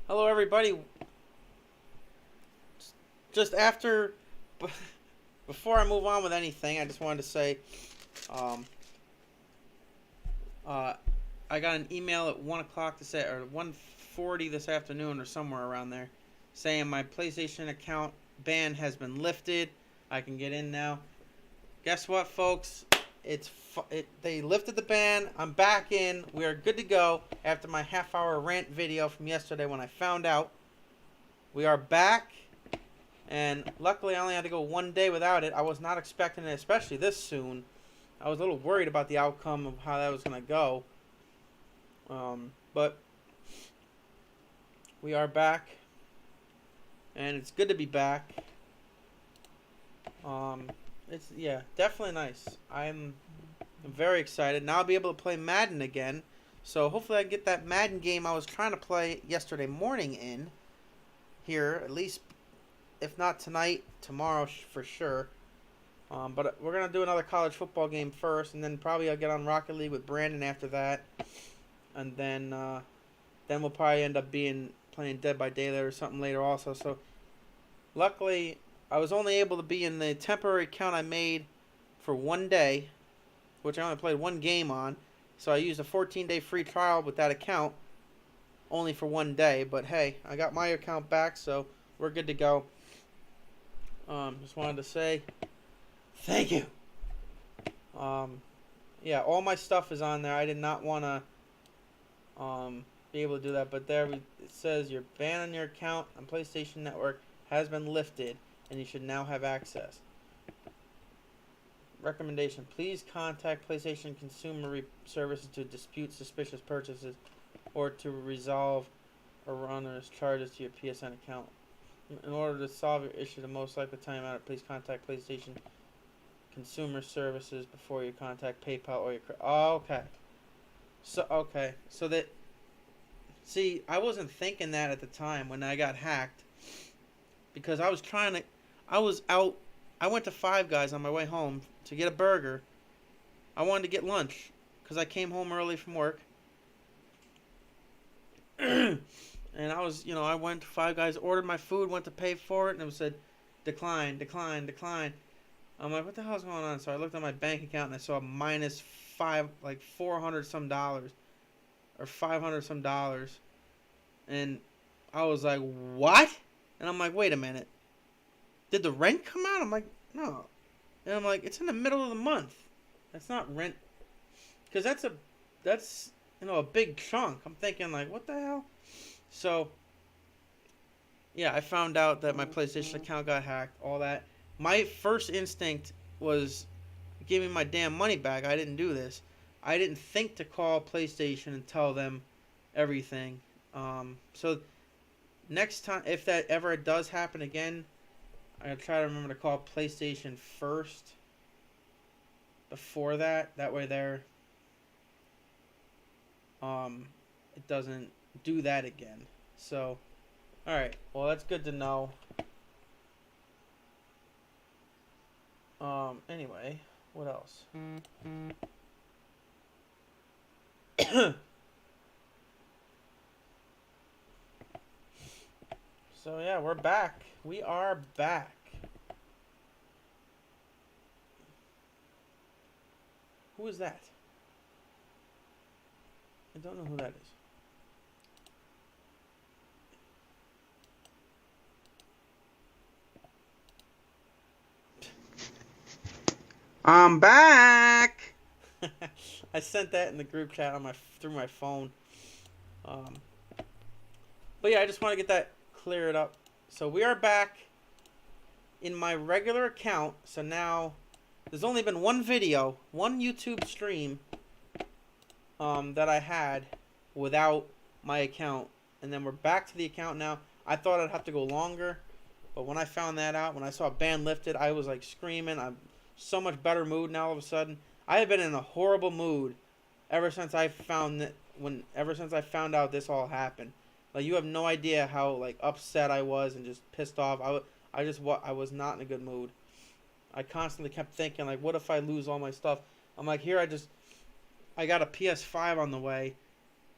Hello, everybody. Just after, before I move on with anything, I just wanted to say, um, uh, I got an email at 1 o'clock or 1:40 this afternoon, or somewhere around there, saying my PlayStation account ban has been lifted. I can get in now. Guess what, folks? They lifted the ban. I'm back in. We are good to go after my half-hour rant video from yesterday when I found out. We are back. And luckily, I only had to go 1 day without it. I was not expecting it, especially this soon. I was a little worried about the outcome of how that was going to go. But we are back. And it's good to be back. It's, yeah, definitely nice. I'm very excited. Now I'll be able to play Madden again. So hopefully I can get that Madden game I was trying to play yesterday morning in here, at least. If not tonight, tomorrow for sure. But we're going to do another college football game first, and then probably I'll get on Rocket League with Brandon after that. And then we'll probably end up playing Dead by Daylight or something later also. So luckily, I was only able to be in the temporary account I made for 1 day, which I only played one game on. So I used a 14-day free trial with that account only for 1 day. But hey, I got my account back, so we're good to go. Just wanted to say thank you. Yeah, all my stuff is on there. I did not want to be able to do that, but it says your ban on your account on PlayStation Network has been lifted, and you should now have access. Recommendation: please contact PlayStation Consumer Services to dispute suspicious purchases or to resolve erroneous charges to your PSN account. In order to solve your issue, the most likely time out, please contact PlayStation Consumer Services before you contact PayPal or your. Oh, okay. So that. See, I wasn't thinking that at the time when I got hacked, because I was trying to. I was out. I went to Five Guys on my way home to get a burger. I wanted to get lunch because I came home early from work. And I went to Five Guys, ordered my food, went to pay for it, and it said, decline, decline, decline. I'm like, what the hell's going on? So I looked at my bank account and I saw minus $400 some dollars, or $500 some dollars, and I was like, what? And I'm like, wait a minute, did the rent come out? I'm like, no, and I'm like, it's in the middle of the month. That's not rent, because that's a big chunk. I'm thinking like, what the hell? So, yeah, I found out that my PlayStation account got hacked, all that. My first instinct was give me my damn money back. I didn't do this. I didn't think to call PlayStation and tell them everything. So, next time, if that ever does happen again, I'll try to remember to call PlayStation first before that. That way it doesn't do that again. So, alright, well, that's good to know. Anyway, what else? So, yeah, we're back. We are back. Who is that? I don't know who that is. I'm back. I sent that in the group chat through my phone. But yeah, I just want to get that cleared up. So we are back in my regular account. So now there's only been one video, one YouTube stream that I had without my account, and then we're back to the account now. I thought I'd have to go longer, but when I found that out, when I saw ban lifted, I was like screaming. I'm so much better mood now all of a sudden. I have been in a horrible mood ever since I found out this all happened. Like, you have no idea how like upset I was and just pissed off. I was not in a good mood. I constantly kept thinking, like, what if I lose all my stuff? I'm like, I got a PS5 on the way,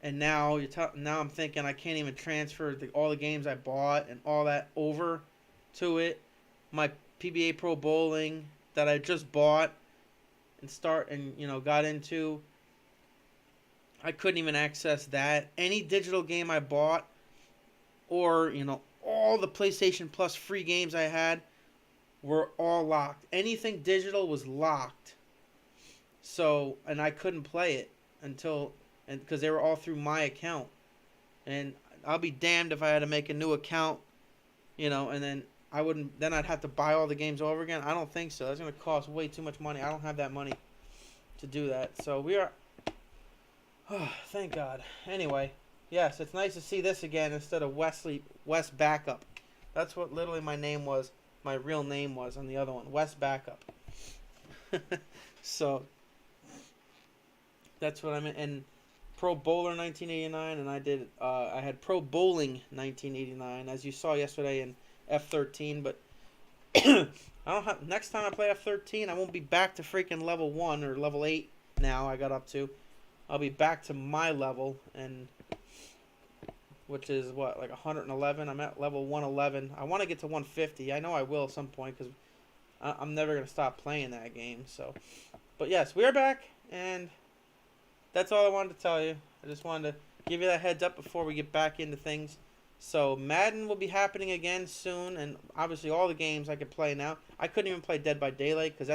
And now now I'm thinking I can't even transfer all the games I bought and all that over to it. My PBA Pro Bowling that I just bought and got into, I couldn't even access that. Any digital game I bought, or all the PlayStation Plus free games I had, were all locked. Anything digital was locked. So, and I couldn't play it until, and because they were all through my account. And I'll be damned if I had to make a new account, and then I'd have to buy all the games over again. I don't think so. That's going to cost way too much money. I don't have that money to do that. So we are, oh, thank God. Anyway, yes, it's nice to see this again instead of West Backup. That's what literally my real name was on the other one, West Backup. So that's what I'm in. And Pro Bowler 1989, and I had Pro Bowling 1989, as you saw yesterday in F13. But I don't have. Next time I play F13, I won't be back to freaking level 1 or level 8. Now I got up to. I'll be back to my level, and which is what, like 111. I'm at level 111. I want to get to 150. I know I will at some point because I'm never gonna stop playing that game. So, but yes, we are back, and that's all I wanted to tell you. I just wanted to give you that heads up before we get back into things. So Madden will be happening again soon, and obviously all the games I can play now. I couldn't even play Dead by Daylight because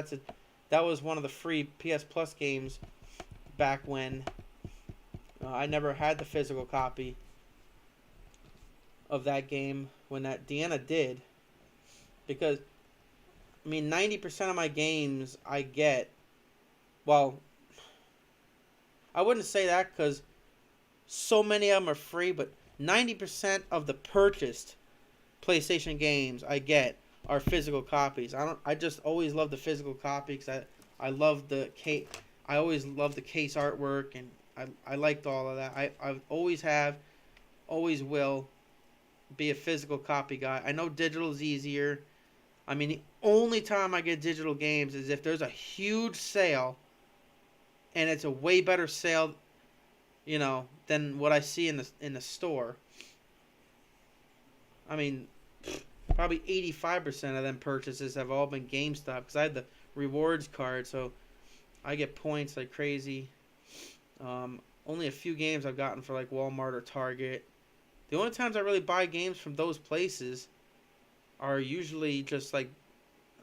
that was one of the free PS Plus games back when I never had the physical copy of that game when that Deanna did, because 90% of my games I get, well, I wouldn't say that because so many of them are free, but 90% of the purchased PlayStation games I get are physical copies. I just always love the physical copy because I love the case. I always love the case artwork, and I liked all of that. I always have, always will be a physical copy guy. I know digital is easier. The only time I get digital games is if there's a huge sale, and it's a way better sale, than what I see in the store. Probably 85% of them purchases have all been GameStop because I had the rewards card, so I get points like crazy. Only a few games I've gotten for like Walmart or Target. The only times I really buy games from those places are usually just like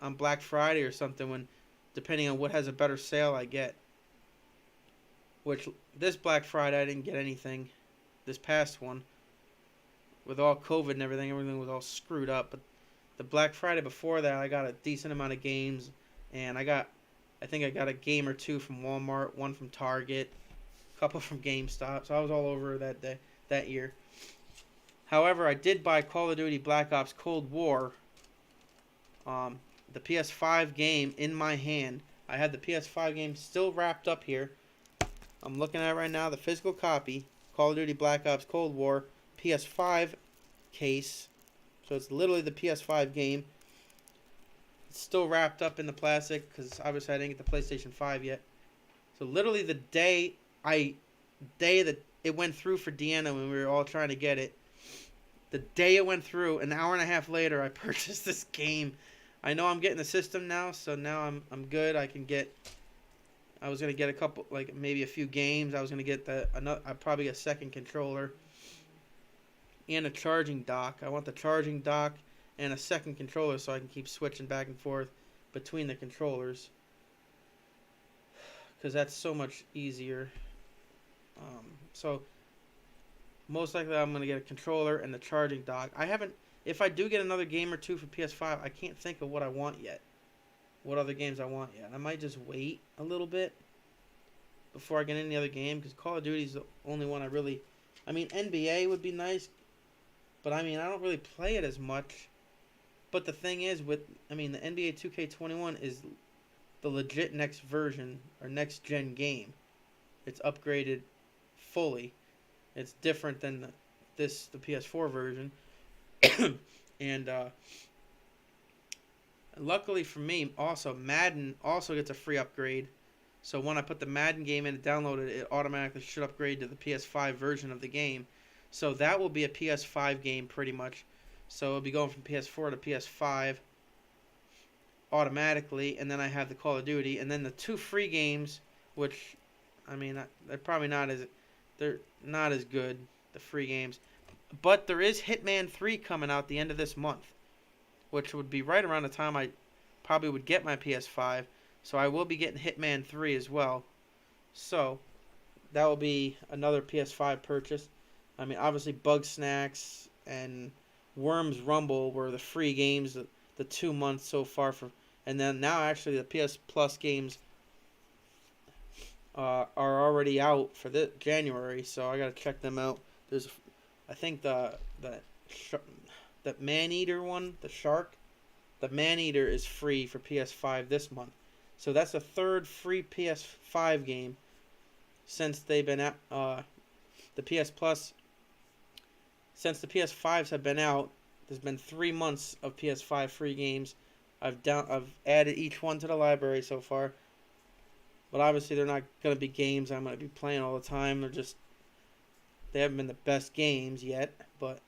on Black Friday or something, when depending on what has a better sale I get. Which this Black Friday I didn't get anything. This past one, with all COVID and everything was all screwed up. But the Black Friday before that, I got a decent amount of games, and I think I got a game or two from Walmart, one from Target, a couple from GameStop. So I was all over that year. However, I did buy Call of Duty Black Ops Cold War, the PS5 game, in my hand. I had the PS5 game still wrapped up here. I'm looking at it right now, the physical copy, Call of Duty Black Ops Cold War, PS5 case. So it's literally the PS5 game. It's still wrapped up in the plastic because obviously I didn't get the PlayStation 5 yet. So literally the day that it went through for Deanna when we were all trying to get it, the day it went through, an hour and a half later, I purchased this game. I know I'm getting the system now, so now I'm good. I was gonna get a couple, like maybe a few games. I was gonna get probably a second controller and a charging dock. I want the charging dock and a second controller so I can keep switching back and forth between the controllers, because that's so much easier. So most likely I'm going to get a controller and the charging dock. If I do get another game or two for PS5, I can't think of what I want yet. What other games I want yet. I might just wait a little bit before I get any other game, because Call of Duty is the only one I really... NBA would be nice, but I don't really play it as much. But the thing is, the NBA 2K21 is the legit next version, or next gen game. It's upgraded fully. It's different than the PS4 version. And luckily for me, also Madden also gets a free upgrade So when I put the Madden game in and download it, it automatically should upgrade to the PS5 version of the game. So that will be a PS5 game pretty much. So it'll be going from PS4 to PS5 automatically, and then I have the Call of Duty, and then the 2 free games, which, I mean, they're not as good, the free games. But there is Hitman 3 coming out the end of this month, which would be right around the time I probably would get my PS5. So I will be getting Hitman 3 as well. So that will be another PS5 purchase. I mean, obviously Bug Snacks and Worms Rumble were the free games the 2 months so far for, and then now actually the PS Plus games are already out for the January, so I gotta check them out. There's, I think the Maneater one, the shark, the Maneater is free for PS5 this month, so that's the 3rd free PS5 game since they've been at the PS Plus. Since the PS5s have been out, there's been 3 months of PS5 free games. I've added each one to the library so far. But obviously they're not going to be games I'm going to be playing all the time. They haven't been the best games yet. But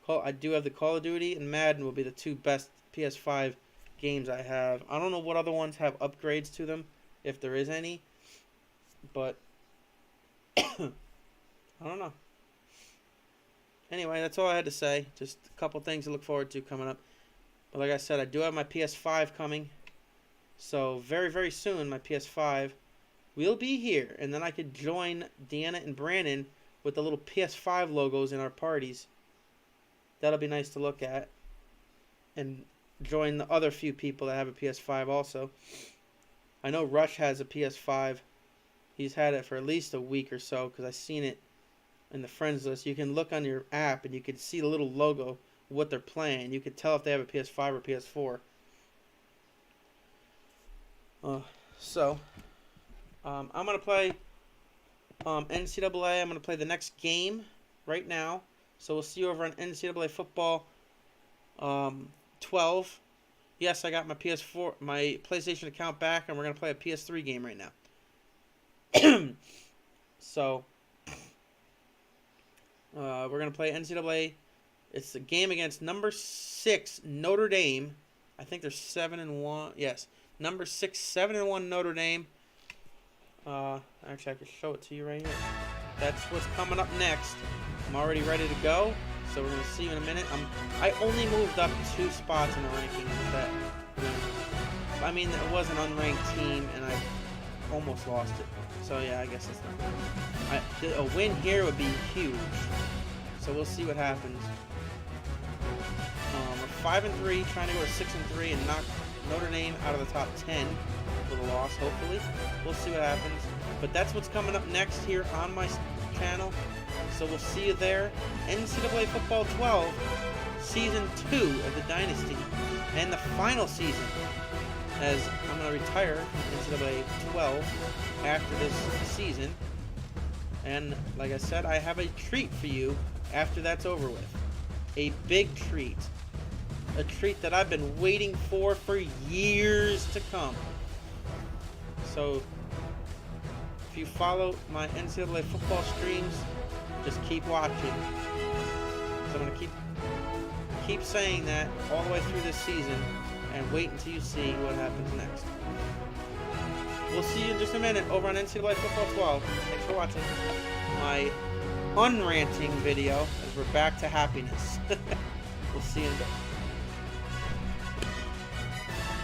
I do have the Call of Duty and Madden will be the 2 best PS5 games I have. I don't know what other ones have upgrades to them, if there is any. But I don't know. Anyway, that's all I had to say. Just a couple things to look forward to coming up. But like I said, I do have my PS5 coming. So very, very soon, my PS5 will be here. And then I could join Deanna and Brandon with the little PS5 logos in our parties. That'll be nice to look at. And join the other few people that have a PS5 also. I know Rush has a PS5. He's had it for at least a week or so because I've seen it in the friends list. You can look on your app and you can see the little logo, what they're playing. You can tell if they have a PS5 or PS4. I'm going to play NCAA. I'm going to play the next game right now. So we'll see you over on NCAA Football 12. Yes, I got my PlayStation account back, and we're going to play a PS3 game right now. So we're going to play NCAA. It's a game against number 6 Notre Dame. I think they're 7-1. Yes, number 6, 7-1 Notre Dame. Actually, I can show it to you right here. That's what's coming up next. I'm already ready to go. So we're going to see you in a minute. I only moved up 2 spots in the rankings with that. I mean, it was an unranked team, and I almost lost it. So yeah, I guess that's not. A win here would be huge. So we'll see what happens. We're 5-3, trying to go to 6-3 and knock Notre Dame out of the top 10 with a loss, hopefully. We'll see what happens. But that's what's coming up next here on my channel. So we'll see you there. NCAA Football 12, Season 2 of the Dynasty. And the final season, as I'm going to retire from NCAA 12 after this season. And like I said, I have a treat for you after that's over with. A big treat. A treat that I've been waiting for years to come. So if you follow my NCAA football streams, just keep watching. So I'm going to keep saying that all the way through this season and wait until you see what happens next. We'll see you in just a minute over on NCAA Football 12. Thanks for watching my unranting video as we're back to happiness. We'll see you in a bit.